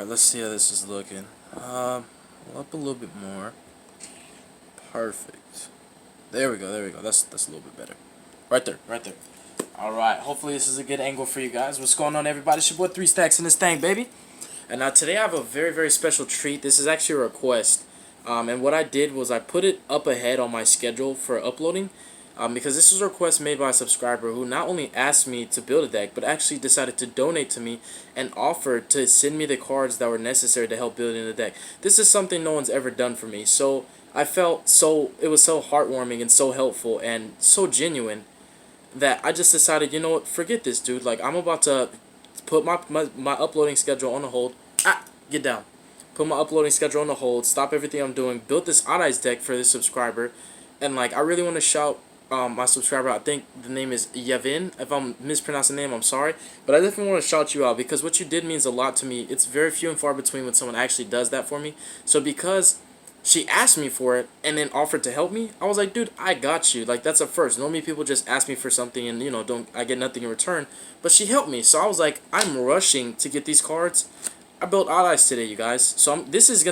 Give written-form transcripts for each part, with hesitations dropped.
Alright, let's see how this is looking. Up a little bit more. Perfect. There we go, there we go. That's a little bit better. Right there, right there. Alright, hopefully this is a good angle for you guys. What's going on, everybody? It's your boy 3 Stacks in this thing, baby. And now today I have a very, very special treat. This is actually a request. And what I did was I put it up ahead on my schedule for uploading. Because this is a request made by a subscriber who not only asked me to build a deck, but actually decided to donate to me and offered to send me the cards that were necessary to help build in the deck. This is something no one's ever done for me, so I felt it was so heartwarming and so helpful and so genuine that I just decided, you know what, forget this, dude. Like, I'm about to put my uploading schedule on the hold. Get down. Put my uploading schedule on the hold, stop everything I'm doing, build this Odd Eyes deck for this subscriber, and like, I really want to shout my subscriber, I think the name is Yevin. If I'm mispronouncing the name, I'm sorry. But I definitely want to shout you out because what you did means a lot to me. It's very few and far between when someone actually does that for me. So because she asked me for it and then offered to help me, I was like, dude, I got you. Like, that's a first. Normally people just ask me for something and, you know, I get nothing in return. But she helped me. So I was like, I'm rushing to get these cards. I built Odd Eyes today, you guys. So this is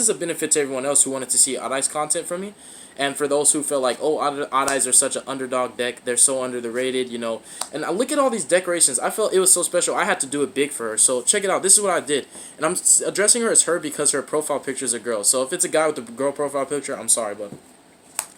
a benefit to everyone else who wanted to see Odd Eyes content from me. And for those who feel like, oh, Odd Eyes are such an underdog deck, they're so underrated, you know. And I look at all these decorations. I felt it was so special. I had to do it big for her. So check it out. This is what I did. And I'm addressing her as her because her profile picture is a girl. So if it's a guy with a girl profile picture, I'm sorry, but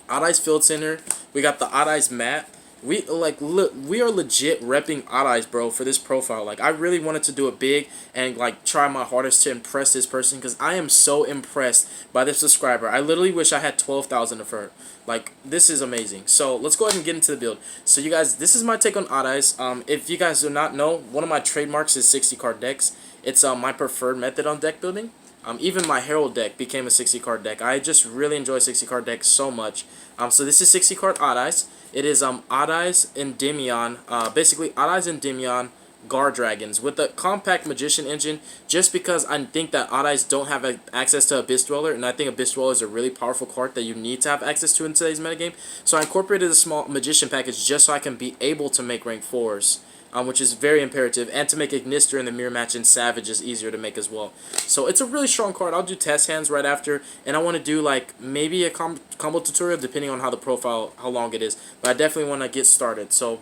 Odd Eyes Field Center. We got the Odd Eyes mat. We are legit repping Odd Eyes, bro, for this profile. Like, I really wanted to do it big and like try my hardest to impress this person because I am so impressed by this subscriber. I literally wish I had 12,000 of her. Like, this is amazing. So let's go ahead and get into the build. So you guys, this is my take on Odd Eyes. If you guys do not know, one of my trademarks is 60 card decks. It's my preferred method on deck building. Even my Herald deck became a 60 card deck. I just really enjoy 60 card decks so much. So this is 60 card Odd Eyes. It is Odd Eyes Endymion, basically Odd Eyes Endymion GUARDRAGONs with the compact Magician engine, just because I think that Odd Eyes don't have access to Abyss Dweller, and I think Abyss Dweller is a really powerful card that you need to have access to in today's metagame. So I incorporated a small Magician package just so I can be able to make rank 4s. Which is very imperative, and to make Ignister in the mirror match and Savage is easier to make as well. So it's a really strong card. I'll do test hands right after, and I want to do like maybe a combo tutorial depending on how long it is. But I definitely want to get started. So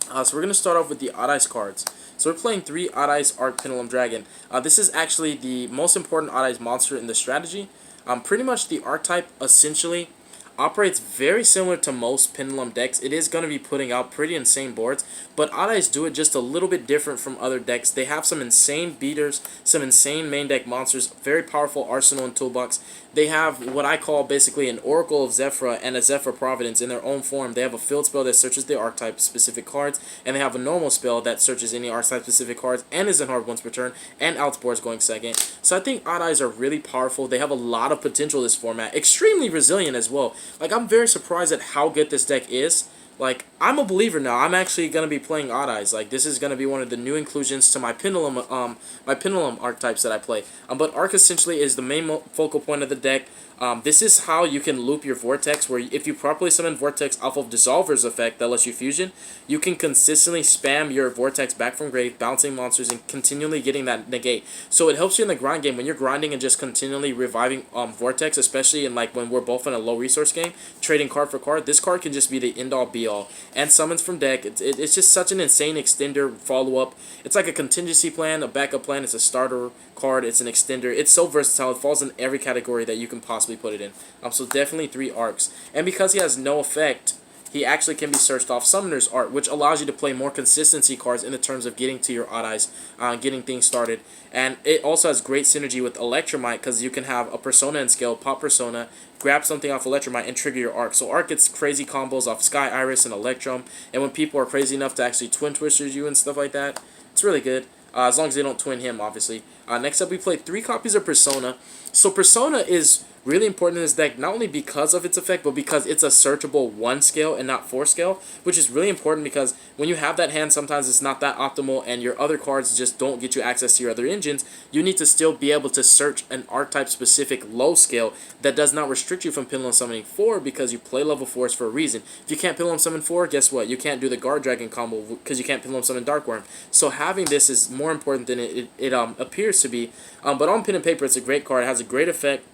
we're going to start off with the Odd Eyes cards. So we're playing 3 Odd Eyes Arc Pendulum Dragon. This is actually the most important Odd Eyes monster in the strategy. Pretty much the archetype essentially operates very similar to most Pendulum decks. It is going to be putting out pretty insane boards, but Odd Eyes do it just a little bit different from other decks. They have some insane beaters, some insane main deck monsters, very powerful arsenal and toolbox. They have what I call basically an Oracle of Zephyr and a Zephyr Providence in their own form. They have a field spell that searches the archetype specific cards, and they have a normal spell that searches any archetype specific cards and is in hard once per turn, and outsboards going second. So I think Odd Eyes are really powerful. They have a lot of potential this format. Extremely resilient as well. Like, I'm very surprised at how good this deck is. Like, I'm a believer now. I'm actually going to be playing Odd Eyes. Like, this is going to be one of the new inclusions to my Pendulum archetypes that I play. But Arc essentially is the main focal point of the deck. This is how you can loop your Vortex, where if you properly summon Vortex off of Dissolver's effect that lets you fusion, you can consistently spam your Vortex back from grave, bouncing monsters, and continually getting that negate. So it helps you in the grind game when you're grinding and just continually reviving Vortex, especially in like when we're both in a low resource game, trading card for card. This card can just be the end-all be-all. And summons from deck. It's just such an insane extender follow-up. It's like a contingency plan, a backup plan. It's a starter card. It's an extender. It's so versatile. It falls in every category that you can possibly put it in. So definitely 3 arcs. And because he has no effect, he actually can be searched off Summoner's Art, which allows you to play more consistency cards in the terms of getting to your Odd Eyes, getting things started. And it also has great synergy with Electromite because you can have a Persona and scale, pop Persona, grab something off Electromite, and trigger your Arc. So Arc gets crazy combos off Sky Iris and Electrum, and when people are crazy enough to actually Twin Twisters you and stuff like that, it's really good. As long as they don't twin him, obviously. Next up, we play 3 copies of Persona. So Persona is Really important in this deck, not only because of its effect, but because it's a searchable 1 scale and not 4 scale, which is really important because when you have that hand, sometimes it's not that optimal and your other cards just don't get you access to your other engines. You need to still be able to search an archetype specific low scale that does not restrict you from Pendulum Summoning 4 because you play level 4s for a reason. If you can't Pendulum Summon 4, guess what? You can't do the Guard Dragon combo because you can't Pendulum Summon Dark Worm. So having this is more important than it appears to be. But on pen and paper, it's a great card. It has a great effect.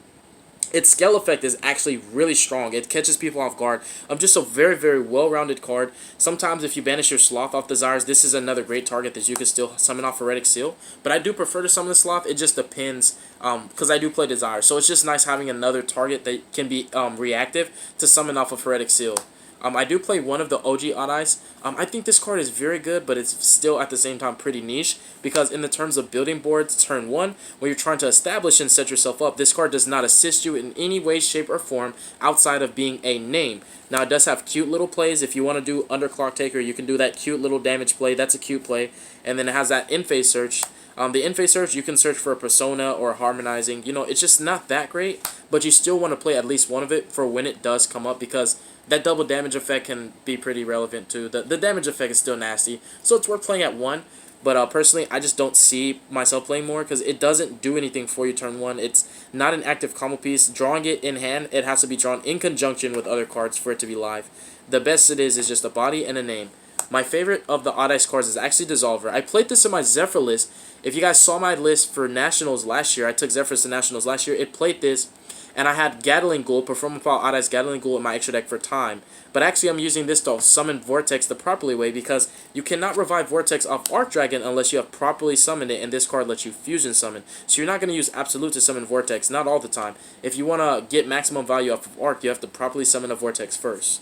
Its scale effect is actually really strong. It catches people off guard. Just a very, very well-rounded card. Sometimes if you banish your Sloth off Desires, this is another great target that you can still summon off Heretic Seal. But I do prefer to summon the Sloth. It just depends because I do play Desire. So it's just nice having another target that can be reactive to summon off of Heretic Seal. I do play one of the OG Odd Eyes. I think this card is very good, but it's still at the same time pretty niche because in the terms of building boards, turn 1, when you're trying to establish and set yourself up, this card does not assist you in any way, shape, or form outside of being a name. Now, it does have cute little plays. If you want to do Underclock Taker, you can do that cute little damage play. That's a cute play. And then it has that in-phase search. The in-phase search, you can search for a persona or harmonizing. You know, it's just not that great, but you still want to play at least one of it for when it does come up because that double damage effect can be pretty relevant too. The damage effect is still nasty, so it's worth playing at 1. But personally, I just don't see myself playing more because it doesn't do anything for you turn 1. It's not an active combo piece. Drawing it in hand, it has to be drawn in conjunction with other cards for it to be live. The best it is just a body and a name. My favorite of the Odd Eyes cards is actually Dissolver. I played this in my Zephyr list. If you guys saw my list for Nationals last year, I took Zephyrs to Nationals last year. It played this, and I had Gatling Ghoul, Performapal Odd Eyes Gatling Ghoul in my extra deck for time. But actually, I'm using this to summon Vortex the properly way because you cannot revive Vortex off Arc Dragon unless you have properly summoned it, and this card lets you fusion summon. So you're not going to use Absolute to summon Vortex, not all the time. If you want to get maximum value off of Arc, you have to properly summon a Vortex first.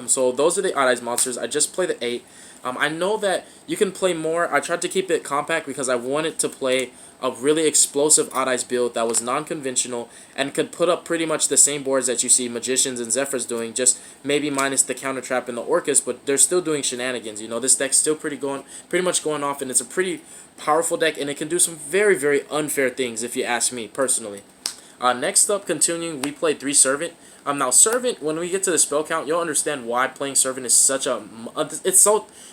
So those are the Odd Eyes monsters. I just play the 8. I know that you can play more. I tried to keep it compact because I wanted to play a really explosive Odd Eyes build that was non-conventional and could put up pretty much the same boards that you see Magicians and Zephyrs doing, just maybe minus the Counter Trap and the Orcus, but they're still doing shenanigans. You know, this deck's still pretty much going off, and it's a pretty powerful deck, and it can do some very, very unfair things if you ask me personally. Next up, continuing, we played 3 Servant. Now Servant, when we get to the spell count, you'll understand why playing Servant is such a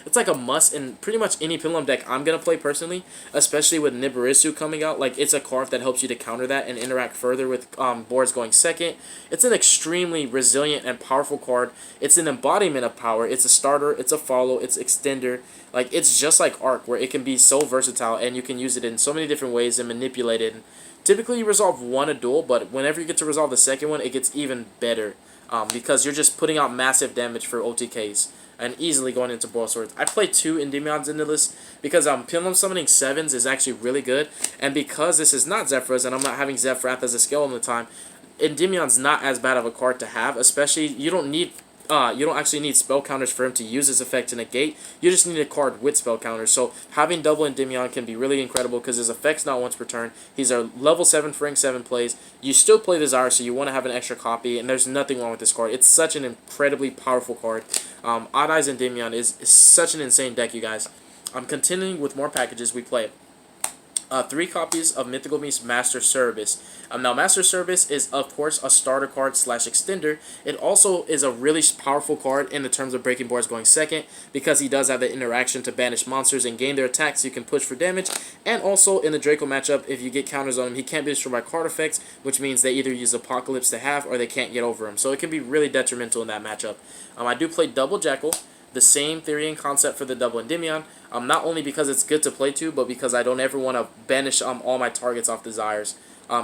it's like a must in pretty much any Pendulum deck I'm gonna play personally, especially with Nibirisu coming out. Like, it's a card that helps you to counter that and interact further with boards going second. It's an extremely resilient and powerful card. It's an embodiment of power. It's a starter. It's a follow. It's extender. Like, it's just like Arc, where it can be so versatile and you can use it in so many different ways and manipulate it. Typically, you resolve one a duel, but whenever you get to resolve the second one, it gets even better because you're just putting out massive damage for OTKs and easily going into Boil Swords. I play 2 Endymions in the list because Pendulum Summoning 7s is actually really good, and because this is not Zephyrs and I'm not having Zephyrath as a skill all the time, Endymion's not as bad of a card to have, especially you don't actually need spell counters for him to use his effect to negate. You just need a card with spell counters. So having double Endymion can be really incredible because his effect's not once per turn. He's a level 7 for rank 7 plays. You still play Desire, so you want to have an extra copy, and there's nothing wrong with this card. It's such an incredibly powerful card. Odd Eyes Endymion is such an insane deck, you guys. I'm continuing with more packages. We play 3 copies of Mythical Beast Master Service. Now, Master Service is, of course, a starter card / extender. It also is a really powerful card in the terms of breaking boards going second because he does have the interaction to banish monsters and gain their attacks so you can push for damage. And also, in the Draco matchup, if you get counters on him, he can't be destroyed by card effects, which means they either use Apocalypse to half or they can't get over him. So it can be really detrimental in that matchup. I do play Double Jackal. The same theory and concept for the double Endymion. Not only because it's good to play to, but because I don't ever want to banish all my targets off Desires.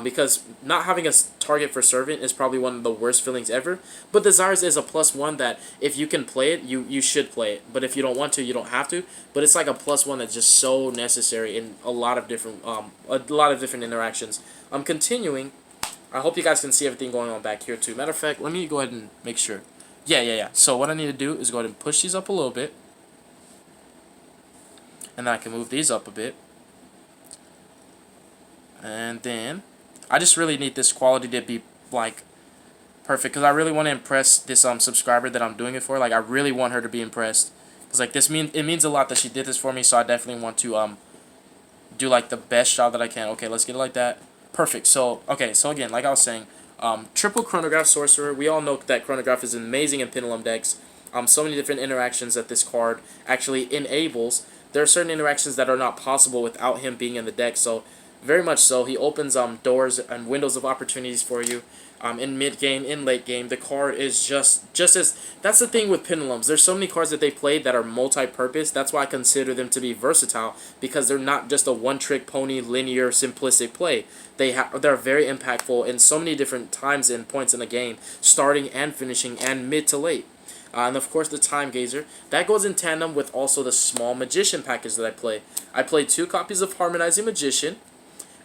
Because not having a target for Servant is probably one of the worst feelings ever. But Desires is a +1 that if you can play it, you should play it. But if you don't want to, you don't have to. But it's like a +1 that's just so necessary in a lot of different interactions. I'm continuing. I hope you guys can see everything going on back here too. Matter of fact, let me go ahead and make sure. Yeah. So what I need to do is go ahead and push these up a little bit. And then I can move these up a bit. And then I just really need this quality to be like perfect because I really want to impress this subscriber that I'm doing it for. Like, I really want her to be impressed because like it means a lot that she did this for me. So I definitely want to do like the best job that I can. Okay, let's get it like that. Perfect. So, okay, so again, like I was saying, triple chronograph sorcerer. We all know that chronograph is amazing in Pendulum decks. So many different interactions that this card actually enables. There are certain interactions that are not possible without him being in the deck. So, very much so, he opens doors and windows of opportunities for you. In mid game, in late game, the card is just as. That's the thing with Pendulums. There's so many cards that they play that are multi-purpose. That's why I consider them to be versatile, because they're not just a one-trick pony, linear, simplistic play. They're very impactful in so many different times and points in the game, starting and finishing, and mid to late. And of course the Time Gazer. That goes in tandem with also the small Magician package that I play. I play 2 copies of Harmonizing Magician.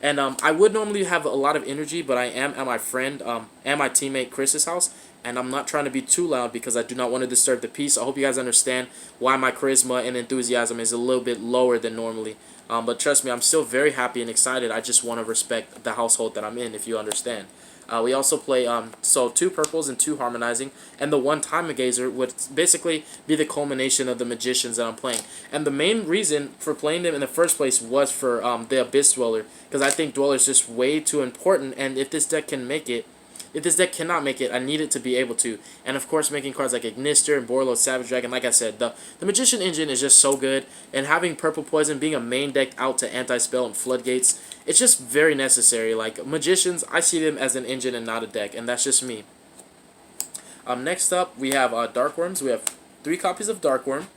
And I would normally have a lot of energy, but I am at my friend and my teammate Chris's house, and I'm not trying to be too loud because I do not want to disturb the peace. I hope you guys understand why my charisma and enthusiasm is a little bit lower than normally. But trust me, I'm still very happy and excited. I just want to respect the household that I'm in, if you understand. We also play 2 purples and 2 harmonizing, and the 1 Time Gazer would basically be the culmination of the magicians that I'm playing. And the main reason for playing them in the first place was for the Abyss Dweller, because I think Dweller is just way too important, and if this deck can make it, if this deck cannot make it, I need it to be able to. And of course, making cards like Ignister and Borreload Savage Dragon, like I said, the Magician engine is just so good. And having Purple Poison being a main deck out to Anti-Spell and Floodgates, it's just very necessary. Like, Magicians, I see them as an engine and not a deck, and that's just me. Next up, we have Dark Worms. We have 3 copies of Dark Worm,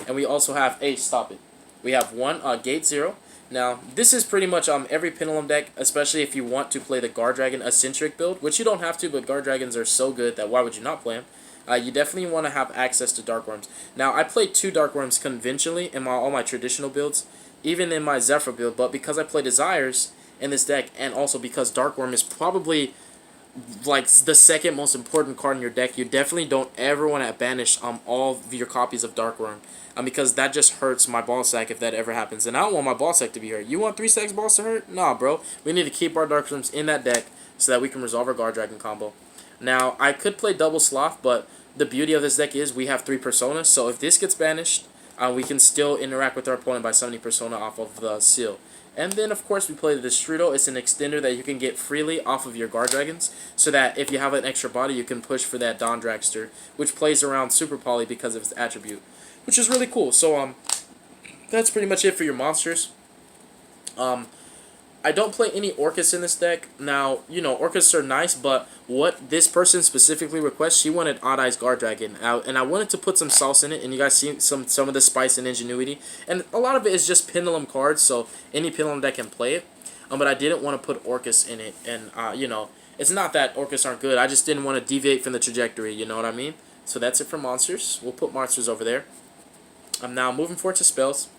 and we also have stop it. We have 1 Gate Zero. Now, this is pretty much every Pendulum deck, especially if you want to play the Guardragon Eccentric build, which you don't have to, but Guardragons are so good that why would you not play them? You definitely want to have access to Dark Worms. Now, I play 2 Dark Worms conventionally in all my traditional builds, even in my Zephyr build, but because I play Desires in this deck, and also because Dark Worm is probably like the second most important card in your deck, you definitely don't ever want to banish all of your copies of Dark Worm, because that just hurts my ball sack if that ever happens, and I don't want my ball sack to be hurt. You want 3 stacks balls to hurt? Nah, bro. We need to keep our Dark Worms in that deck so that we can resolve our Guardragon combo. Now, I could play Double Sloth, but the beauty of this deck is we have 3 Personas, so if this gets banished, we can still interact with our opponent by summoning Persona off of the seal. And then, of course, we play the Destrudo. It's an extender that you can get freely off of your Guardragons, so that if you have an extra body, you can push for that Dawn Dragster, which plays around Super Poly because of its attribute, which is really cool. So, that's pretty much it for your monsters. I don't play any Orcus in this deck. Now, you know, Orcus are nice, but what this person specifically requests, she wanted Odd Eyes Guardragon. And I wanted to put some sauce in it, and you guys see some of the spice and ingenuity. And a lot of it is just Pendulum cards, so any Pendulum deck can play it. But I didn't want to put Orcus in it, and, you know, it's not that Orcus aren't good. I just didn't want to deviate from the trajectory, you know what I mean? So that's it for monsters. We'll put monsters over there. Now, moving forward to spells,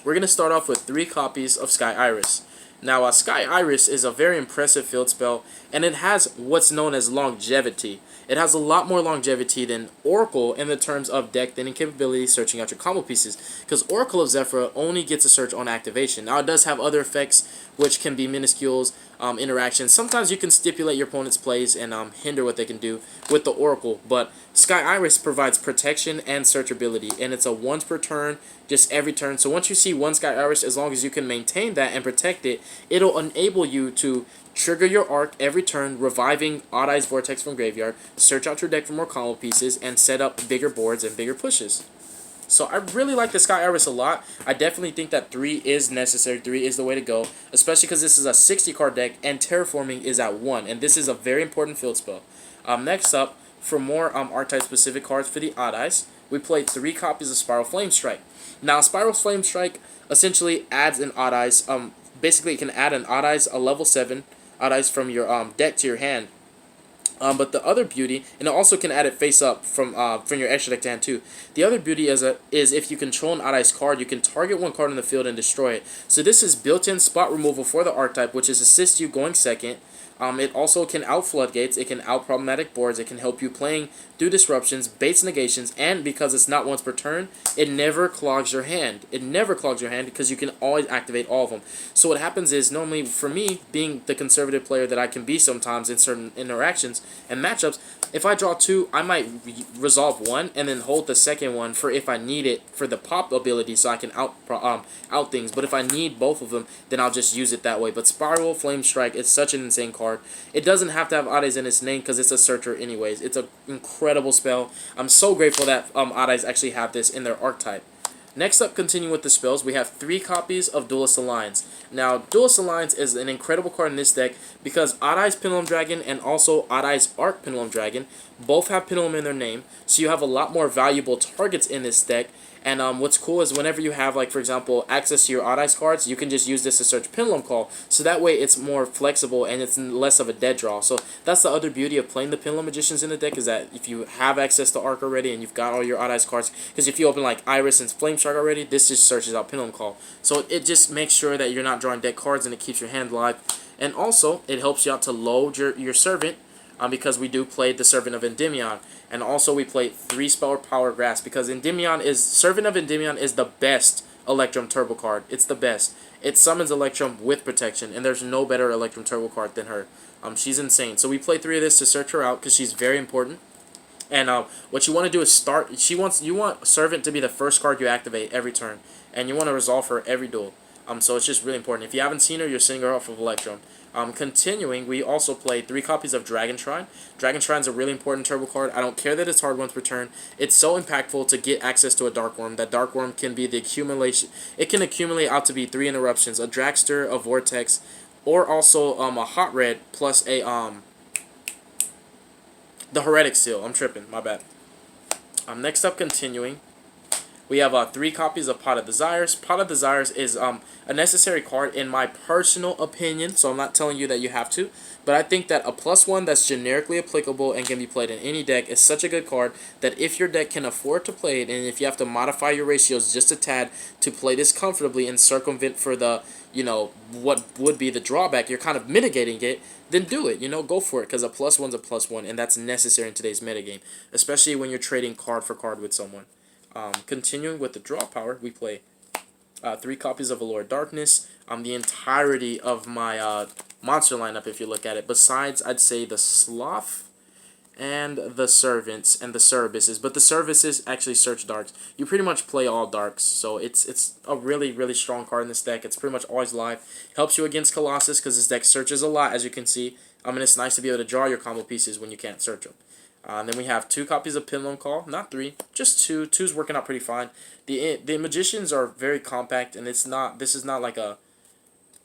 we're going to start off with 3 copies of Sky Iris. Now, Sky Iris is a very impressive field spell, and it has what's known as longevity. It has a lot more longevity than Oracle in the terms of deck thinning capability, searching out your combo pieces, because Oracle of Zephyr only gets a search on activation. Now, it does have other effects, which can be minuscules, interactions. Sometimes you can stipulate your opponent's plays and hinder what they can do with the Oracle, but Sky Iris provides protection and searchability, and it's a once per turn, just every turn. So once you see 1 Sky Iris, as long as you can maintain that and protect it, it'll enable you to trigger your arc every turn, reviving Odd Eyes Vortex from graveyard, search out your deck for more combo pieces, and set up bigger boards and bigger pushes. So I really like the Sky Iris a lot. I definitely think that 3 is necessary. 3 is the way to go, especially because this is a 60-card deck, and Terraforming is at 1, and this is a very important field spell. Next up, for more archetype-specific cards for the Odd Eyes, we played 3 copies of Spiral Flame Strike. Now, Spiral Flame Strike essentially adds an Odd Eyes. Basically, it can add an Odd Eyes, a level 7 Odd Eyes from your deck to your hand. But the other beauty, and it also can add it face up from your extra deck to hand too. The other beauty is if you control an Odd Eyes card, you can target 1 card in the field and destroy it. So this is built-in spot removal for the archetype, which is assist you going second. It also can out floodgates, it can out problematic boards, it can help you playing through disruptions, baits negations, and because it's not once per turn, it never clogs your hand. It never clogs your hand because you can always activate all of them. So what happens is, normally for me, being the conservative player that I can be sometimes in certain interactions and matchups, if I draw 2, I might resolve 1 and then hold the second one for if I need it for the pop ability so I can out things. But if I need both of them, then I'll just use it that way. But Spiral Flame Strike is such an insane card. It doesn't have to have Ades in its name because it's a searcher anyways. It's an incredible spell. I'm so grateful that Ades actually have this in their archetype. Next up, continuing with the spells, we have 3 copies of Duelist Alliance. Now, Duelist Alliance is an incredible card in this deck because Ades Pendulum Dragon and also Ades Arc Pendulum Dragon both have Pendulum in their name, so you have a lot more valuable targets in this deck. And what's cool is whenever you have, like, for example, access to your Ades cards, you can just use this to search Pendulum Call. So that way it's more flexible and it's less of a dead draw. So that's the other beauty of playing the Pendulum Magicians in the deck, is that if you have access to Arc already and you've got all your Ades cards, because if you open like Iris and Flame Strike already, this just searches out Pendulum Call. So it just makes sure that you're not drawing dead cards and it keeps your hand alive. And also, it helps you out to load your Servant, because we do play the Servant of Endymion. And also we play 3 Spell Power Grasp because Servant of Endymion is the best Electrum Turbo card. It's the best. It summons Electrum with protection, and there's no better Electrum Turbo card than her. She's insane. So we play 3 of this to search her out because she's very important. And what you want to do is you want Servant to be the first card you activate every turn, and you want to resolve her every duel. So it's just really important. If you haven't seen her, you're seeing her off of Electrum. Continuing, we also play 3 copies of Dragon Shrine. Dragon Shrine is a really important turbo card. I don't care that it's hard once per turn. It's so impactful to get access to a Dark Worm. That Dark Worm can be the accumulation. It can accumulate out to be 3 interruptions, a Dragster, a Vortex, or also a Hot Red plus a the Heretic Seal. I'm tripping, my bad. Next up, continuing, we have 3 copies of Pot of Desires. Pot of Desires is a necessary card in my personal opinion, so I'm not telling you that you have to, but I think that a +1 that's generically applicable and can be played in any deck is such a good card that if your deck can afford to play it, and if you have to modify your ratios just a tad to play this comfortably and circumvent for the, what would be the drawback, you're kind of mitigating it, then do it, go for it, because a +1's a +1, and that's necessary in today's metagame, especially when you're trading card for card with someone. Continuing with the draw power, we play 3 copies of Allure Darkness. The entirety of my monster lineup, if you look at it, besides, I'd say, the Sloth and the Servants and the Services, but the Services actually search darks. You pretty much play all darks, so it's a really, really strong card in this deck. It's pretty much always live. Helps you against Colossus, because this deck searches a lot, as you can see. And it's nice to be able to draw your combo pieces when you can't search them. Then we have 2 copies of Pendulum Call, not 3, just 2. 2's working out pretty fine. The Magicians are very compact, and this is not like a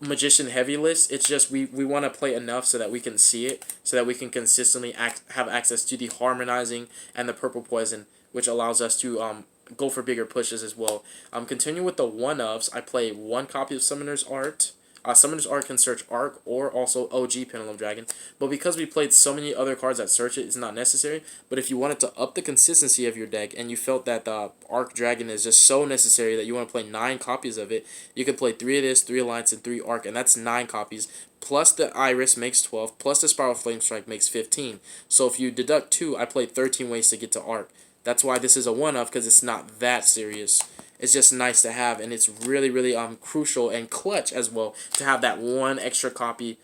Magician heavy list. It's just we want to play enough so that we can see it, so that we can consistently have access to the Harmonizing and the Purple Poison, which allows us to go for bigger pushes as well. Continuing with the one-ofs, I play 1 copy of Summoner's Art. Summoner's Art can search Arc or also OG Pendulum Dragon, but because we played so many other cards that search it, it's not necessary. But if you wanted to up the consistency of your deck and you felt that the Arc Dragon is just so necessary that you want to play 9 copies of it, you could play 3 of this, 3 Alliance, and 3 Arc, and that's 9 copies. Plus the Iris makes 12, plus the Spiral Flame Strike makes 15. So if you deduct 2, I played 13 ways to get to Arc. That's why this is a one-off, because it's not that serious. It's just nice to have, and it's really, really crucial and clutch as well to have that 1 extra copy.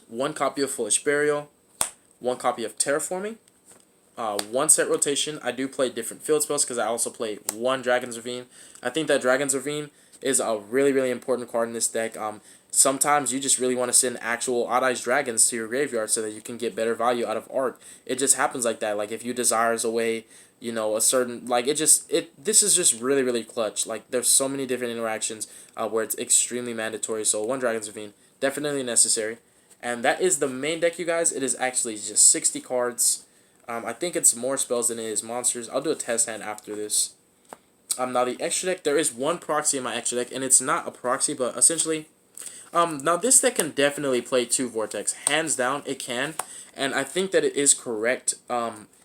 1 copy of Foolish Burial, 1 copy of Terraforming, 1 set rotation. I do play different field spells because I also play 1 Dragon's Ravine. I think that Dragon's Ravine is a really, really important card in this deck. Sometimes you just really want to send actual odd-eyes dragons to your graveyard so that you can get better value out of Arc. It just happens like that. Like if you Desires away, a certain, like this is just really, really clutch. Like there's so many different interactions where it's extremely mandatory. So 1 Dragon's Ravine, definitely necessary. And that is the main deck, you guys. It is actually just 60 cards. I think it's more spells than it is monsters. I'll do a test hand after this. Now the extra deck, there is 1 proxy in my extra deck, and it's not a proxy, but essentially, now this deck can definitely play 2 Vortex. Hands down, it can, and I think that it is correct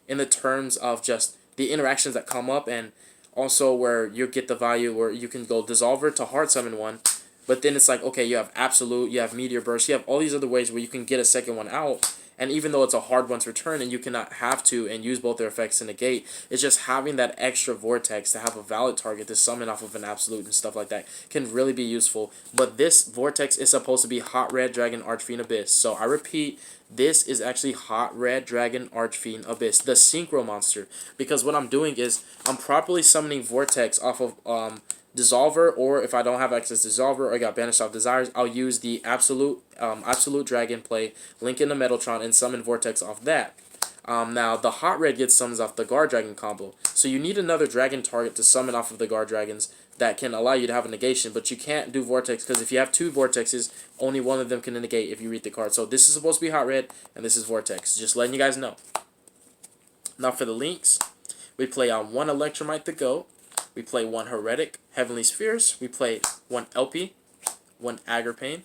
in the terms of just the interactions that come up, and also where you get the value where you can go Dissolver to hard summon 1, But then it's like, okay, you have absolute, you have meteor burst, you have all these other ways where you can get a second one out. And even though it's a hard one to return and you cannot have to and use both their effects to negate, it's just having that extra vortex to have a valid target to summon off of an absolute and stuff like that can really be useful. But this vortex is supposed to be Hot Red Dragon Archfiend Abyss. So I repeat, this is actually Hot Red Dragon Archfiend Abyss, the Synchro monster. Because what I'm doing is I'm properly summoning Vortex off of Dissolver, or if I don't have access to Dissolver or I got banished off Desires, I'll use the Absolute Dragon play, link into Metaltron, and summon Vortex off that. Now, the Hot Red gets summons off the Guard Dragon combo. So you need another dragon target to summon off of the Guard Dragons that can allow you to have a negation, but you can't do Vortex, because if you have two Vortexes, only one of them can negate if you read the card. So this is supposed to be Hot Red, and this is Vortex. Just letting you guys know. Now for the links, we play on one Electromite the Goat. We play one Heretic Heavenly Spheres. We play one LP, one Agripane,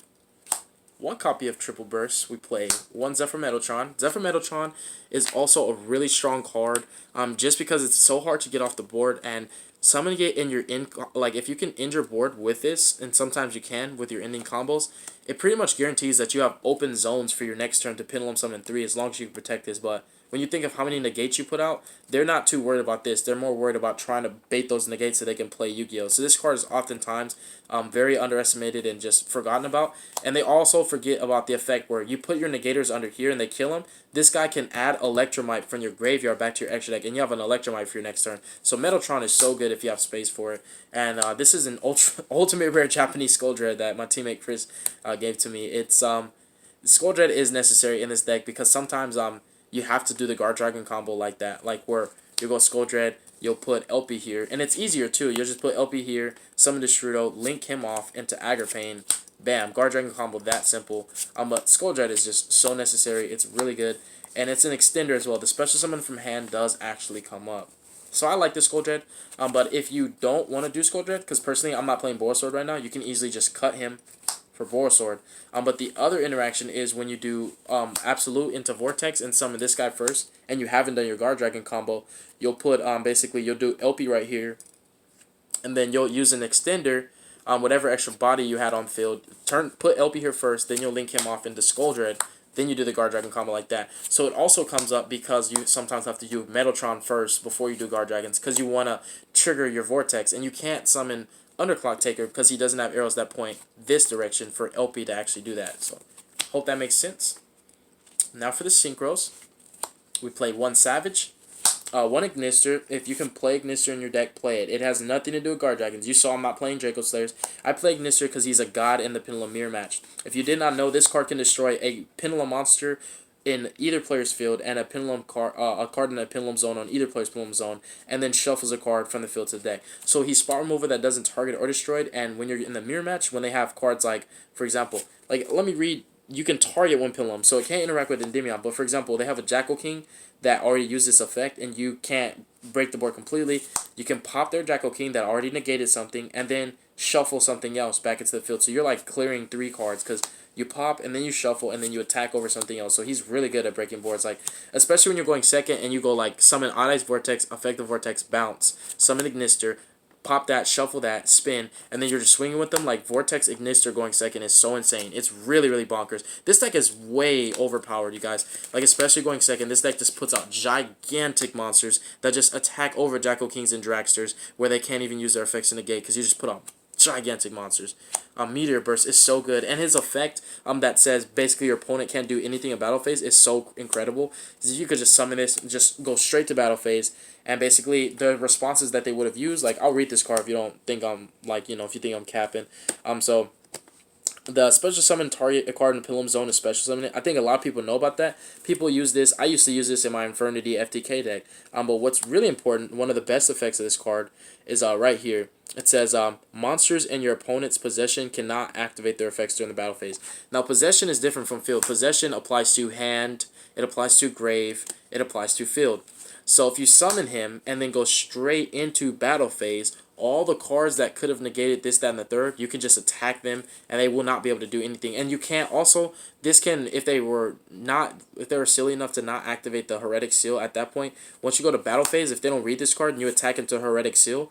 one copy of Triple Burst. We play one Zephyr Metaltron. Zephyr Metaltron is also a really strong card, just because it's so hard to get off the board, and summoning it in your like if you can end your board with this, and sometimes you can with your ending combos, it pretty much guarantees that you have open zones for your next turn to Pendulum Summon 3 as long as you can protect this. But when you think of how many negates you put out, they're not too worried about this. They're more worried about trying to bait those negates so they can play Yu-Gi-Oh! So this card is oftentimes very underestimated and just forgotten about. And they also forget about the effect where you put your negators under here and they kill them. This guy can add Electromite from your graveyard back to your extra deck, and you have an Electromite for your next turn. So Metaltron is so good if you have space for it. And this is an ultimate rare Japanese Skull Dread that my teammate Chris gave to me. It's Skull Dread is necessary in this deck because sometimes you have to do the Guard Dragon combo like that, like where you go Skull Dread, you'll put LP here, and it's easier too. You'll just put LP here, summon Destrudo, link him off into Agripane, bam, Guard Dragon combo, that simple. But Skull Dread is just so necessary. It's really good, and it's an extender as well. The special summon from hand does actually come up. So I like this Skull Dread, but if you don't want to do Skull Dread, because personally I'm not playing Boar right now, you can easily just cut him for Boar. But the other interaction is when you do Absolute into Vortex and summon this guy first, and you haven't done your Guard Dragon combo, you'll put basically you'll do LP right here, and then you'll use an extender, whatever extra body you had on field, put LP here first, then you'll link him off into Skull Dread, then you do the Guard Dragon combo like that. So it also comes up because you sometimes have to do Metaltron first before you do Guard Dragons, because you want to trigger your Vortex, and you can't summon Underclock Taker because he doesn't have arrows that point this direction for LP to actually do that. So hope that makes sense. Now for the Synchros, we play one Savage, one Ignister. If you can play Ignister in your deck, play it. It has nothing to do with Guard Dragons. You saw I'm not playing Draco Slayers. I play Ignister because he's a god in the Pendulum Mirror match. If you did not know, this card can destroy a Pendulum monster in either player's field, and a card in a Pendulum Zone on either player's Pendulum Zone, and then shuffles a card from the field to the deck. So he's spot remover that doesn't target or destroyed, and when you're in the mirror match, when they have cards like, for example, like, let me read, you can target one Pendulum, so it can't interact with Endymion, but for example, they have a Jackal King that already used this effect, and you can't break the board completely. You can pop their Jackal King that already negated something, and then shuffle something else back into the field. So you're like clearing 3 cards, because you pop, and then you shuffle, and then you attack over something else. So he's really good at breaking boards, like, especially when you're going second, and you go, like, summon Odd Eyes Vortex, Effective Vortex, bounce, summon Ignister, pop that, shuffle that, spin, and then you're just swinging with them. Like, Vortex Ignister going second is so insane. It's really, really bonkers. This deck is way overpowered, you guys. Like, especially going second, this deck just puts out gigantic monsters that just attack over Jackal Kings and Dragsters, where they can't even use their effects in the gate, because you just put out gigantic monsters. Meteor Burst is so good, and his effect that says basically your opponent can't do anything in battle phase is so incredible. You could just summon this, just go straight to battle phase, and basically the responses that they would have used, like, I'll read this card if you don't think I'm, like, you know, if you think I'm capping. So the special summon target a card in the Pendulum Zone is special summon it. I think a lot of people know about that. People use this. I used to use this in my Infernity FTK deck. But what's really important, one of the best effects of this card is right here. It says, monsters in your opponent's possession cannot activate their effects during the battle phase. Now, possession is different from field. Possession applies to hand, it applies to grave, it applies to field. So if you summon him and then go straight into battle phase, all the cards that could have negated this, that, and the third, you can just attack them, and they will not be able to do anything. And you can't also, this can, if they were silly enough to not activate the Heretic Seal at that point, once you go to battle phase, if they don't read this card and you attack into Heretic Seal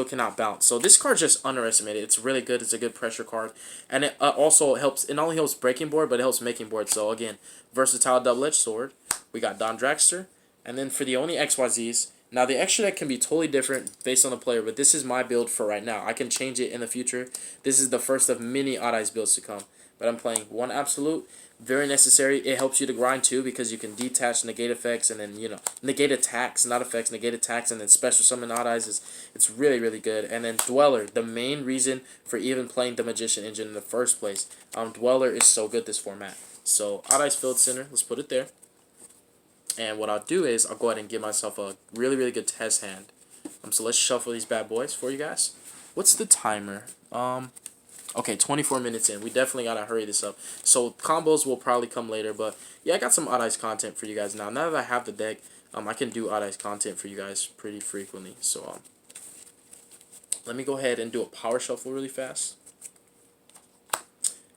cannot bounce. So this card's just underestimated. It's really good. It's a good pressure card. And it also helps, it not only helps breaking board, but it helps making board. So again, versatile double-edged sword. We got Don Dragster. And then for the only XYZs, now the extra deck can be totally different based on the player, but this is my build for right now. I can change it in the future. This is the first of many Odd Eyes builds to come. But I'm playing one Absolute. Very necessary. It helps you to grind too, because you can detach negate effects and then, you know, negate attacks, not effects, negate attacks, and then special summon Odd Eyes. It's really, really good. And then Dweller, the main reason for even playing the Magician Engine in the first place. Dweller is so good this format. So Odd Eyes Field Center, let's put it there. And what I'll do is I'll go ahead and give myself a really, really good test hand. So let's shuffle these bad boys for you guys. What's the timer? Okay, 24 minutes in. We definitely gotta hurry this up. So combos will probably come later, but yeah, I got some Odd Eyes content for you guys now. Now that I have the deck, I can do Odd Eyes content for you guys pretty frequently. So let me go ahead and do a power shuffle really fast.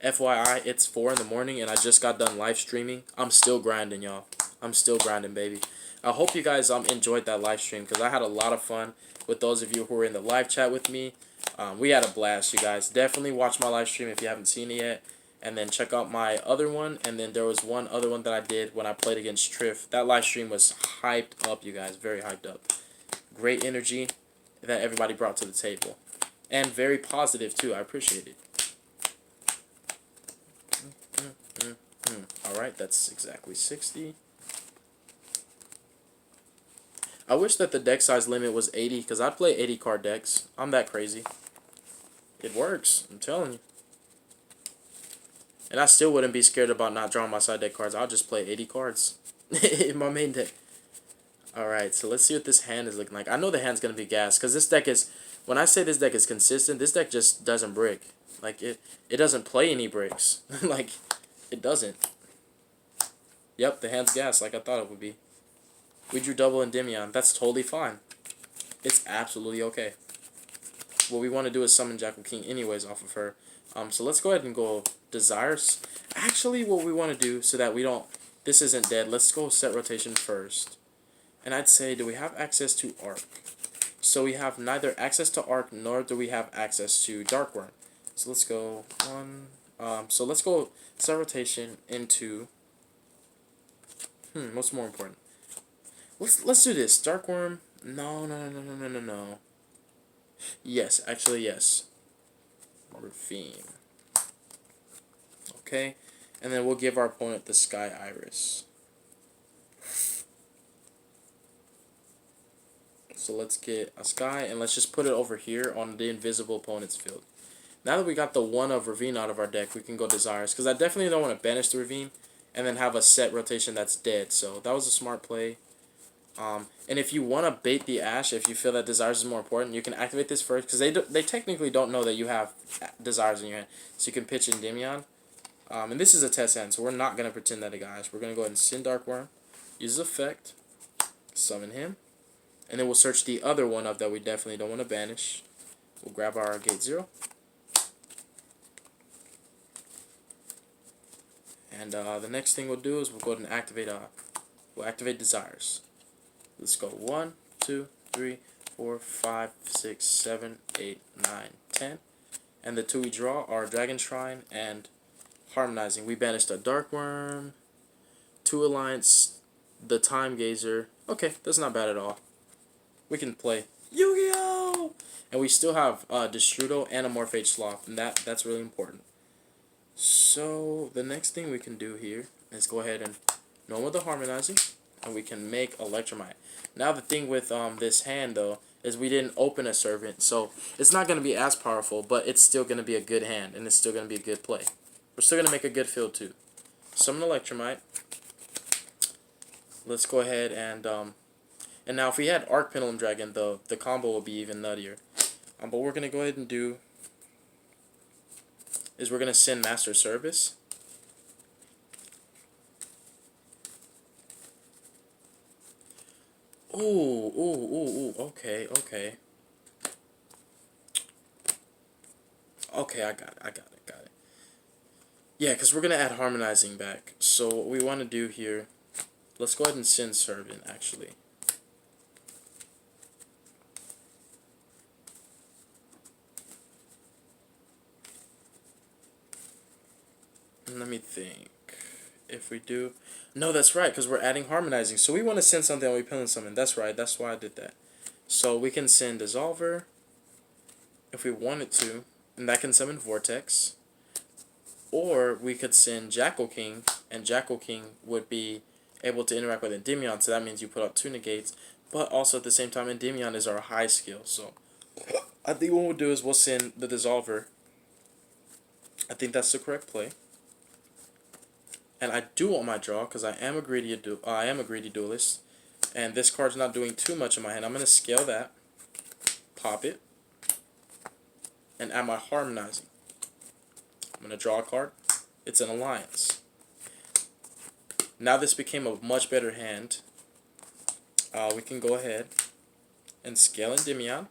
FYI, it's 4 in the morning and I just got done live streaming. I'm still grinding, y'all. I'm still grinding, baby. I hope you guys enjoyed that live stream, because I had a lot of fun with those of you who were in the live chat with me. We had a blast, you guys. Definitely watch my live stream if you haven't seen it yet. And then check out my other one. And then there was one other one that I did when I played against Triff. That live stream was hyped up, you guys. Very hyped up. Great energy that everybody brought to the table. And very positive, too. I appreciate it. Alright, that's exactly 60. I wish that the deck size limit was 80, because I'd play 80 card decks. I'm that crazy. It works, I'm telling you. And I still wouldn't be scared about not drawing my side deck cards. I'll just play 80 cards in my main deck. Alright, so let's see what this hand is looking like. I know the hand's going to be gas, because this deck is, when I say this deck is consistent, this deck just doesn't brick. Like, it doesn't play any bricks. Like, it doesn't. Yep, the hand's gas like I thought it would be. We drew double Endymion. That's totally fine. It's absolutely okay. What we want to do is summon Jackal King anyways off of her. So let's go ahead and go Desires. Actually, what we want to do so that we don't... This isn't dead. Let's go set rotation first. And I'd say, do we have access to Arc? So we have neither access to Arc, nor do we have access to Darkworm. So let's go so let's go set rotation into... what's more important? Let's do this. Darkworm. No. Yes, actually yes. Ravine. Okay, and then we'll give our opponent the Sky Iris. So let's get a Sky, and let's just put it over here on the invisible opponent's field. Now that we got the one of Ravine out of our deck, we can go Desires, because I definitely don't want to banish the Ravine and then have a set rotation that's dead. So that was a smart play. And if you want to bait the Ash, if you feel that Desires is more important, you can activate this first, because they technically don't know that you have Desires in your hand. So you can pitch Endymion. And this is a test hand, so we're not going to pretend that it got Ash. We're going to go ahead and send Darkworm, use his effect, summon him, and then we'll search the other one up that we definitely don't want to banish. We'll grab our Gate 0. And the next thing we'll do is we'll go ahead and activate Desires. Let's go 1, 2, 3, 4, 5, 6, 7, 8, 9, 10. And the two we draw are Dragon Shrine and Harmonizing. We banished a Darkworm, 2 Alliance, the Time Gazer. Okay, that's not bad at all. We can play Yu-Gi-Oh! And we still have Destrudo and a Morphage Sloth, and that's really important. So the next thing we can do here is go ahead and normal the Harmonizing, and we can make Electromite. Now the thing with this hand though is we didn't open a Servant, so it's not going to be as powerful, but it's still going to be a good hand, and it's still going to be a good play. We're still going to make a good field too. Summon Electromite. Let's go ahead and now if we had Arc Pendulum Dragon, the combo will be even nuttier. But what we're going to go ahead and do is we're going to send Master Service. Ooh, okay. Okay, I got it. Yeah, because we're going to add harmonizing back. So what we want to do here, let's go ahead and send servant, actually. Let me think. If we do... No, that's right, because we're adding harmonizing. So we want to send something and we pin something. That's right, that's why I did that. So we can send Dissolver if we wanted to, and that can summon Vortex. Or we could send Jackal King, and Jackal King would be able to interact with Endymion, so that means you put out 2 negates. But also at the same time, Endymion is our high skill, so I think what we'll do is we'll send the Dissolver. I think that's the correct play. And I do want my draw because I am a greedy duelist, and this card's not doing too much in my hand. I'm gonna scale that, pop it, and add my harmonizing. I'm gonna draw a card. It's an alliance. Now this became a much better hand. We can go ahead and scale Endymion,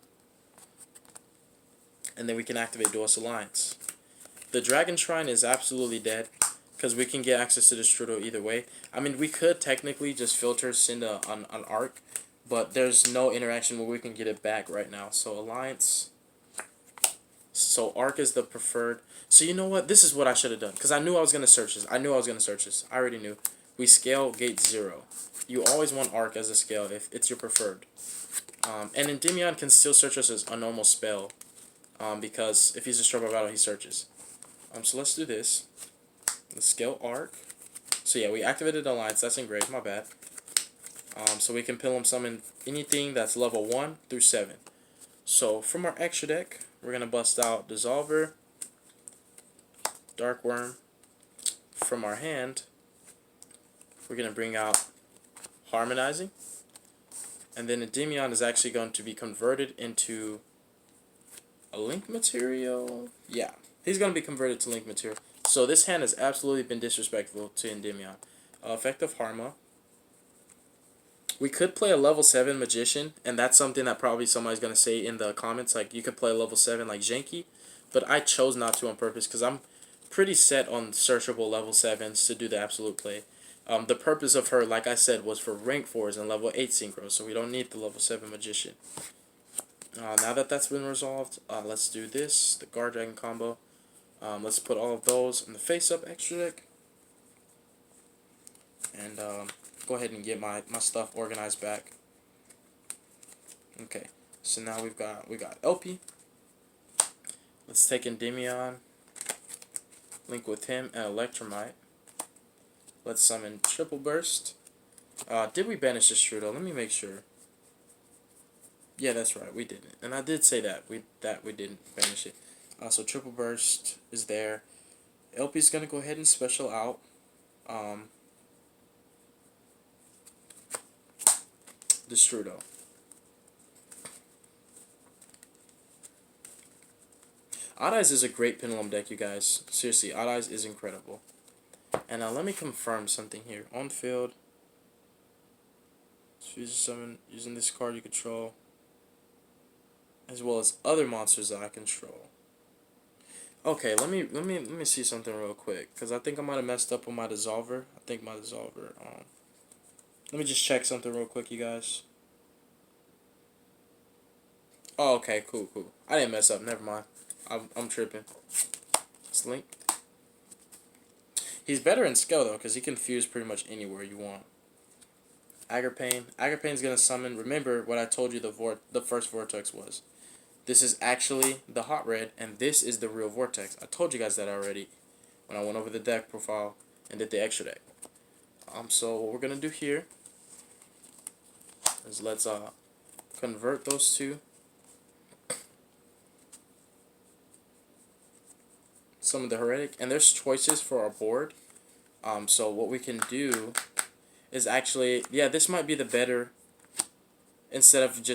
and then we can activate Duelist Alliance. The Dragon Shrine is absolutely dead, because we can get access to the Strudel either way. I mean, we could technically just filter, send an arc, but there's no interaction where we can get it back right now. So Alliance. So arc is the preferred. So you know what? This is what I should have done, because I knew I was going to search this. I already knew. We scale gate 0. You always want arc as a scale if it's your preferred. And Endymion can still search us as a normal spell, because if he's destroyed by battle, he searches. So let's do this. Let's scale arc. So yeah, we activated Alliance. That's engraved. My bad. So we can Pilum summon anything that's level 1 through 7. So from our extra deck, we're gonna bust out Dissolver, Dark Worm. From our hand, we're gonna bring out Harmonizing, and then Endymion is actually going to be converted into a link material. Yeah, he's gonna be converted to link material. So this hand has absolutely been disrespectful to Endymion. Effective Harma. We could play a level 7 Magician, and that's something that probably somebody's going to say in the comments. Like, you could play a level 7 like Genki, but I chose not to on purpose because I'm pretty set on searchable level 7s to do the absolute play. The purpose of her, like I said, was for rank 4s and level 8 synchros, so we don't need the level 7 Magician. Now that that's been resolved, let's do this, the GUARDRAGON combo. Let's put all of those in the face-up extra deck. And go ahead and get my stuff organized back. Okay, so now we got LP. Let's take Endymion, link with him, and Electromite. Let's summon Triple Burst. Did we banish the Strudel? Let me make sure. Yeah, that's right, we didn't. And I did say that we didn't banish it. So Triple Burst is there. LP's gonna go ahead and special out. The Strudel. Odd Eyes is a great Pendulum deck, you guys. Seriously, Odd Eyes is incredible. And let me confirm something here. On field, summon using this card you control, as well as other monsters that I control. Okay, let me see something real quick, because I think I might have messed up on my Dissolver. I think my Dissolver. Let me just check something real quick, you guys. Oh, okay, cool. I didn't mess up. Never mind. I'm tripping. It's Link. He's better in skill though, because he can fuse pretty much anywhere you want. Agripain. Agripain's gonna summon. Remember what I told you the first Vortex was. This is actually the hot red, and this is the real Vortex. I told you guys that already when I went over the deck profile and did the extra deck. So what we're gonna do here is let's convert those two. Some of the heretic, and there's choices for our board. So what we can do is actually, yeah, this might be the better, instead of just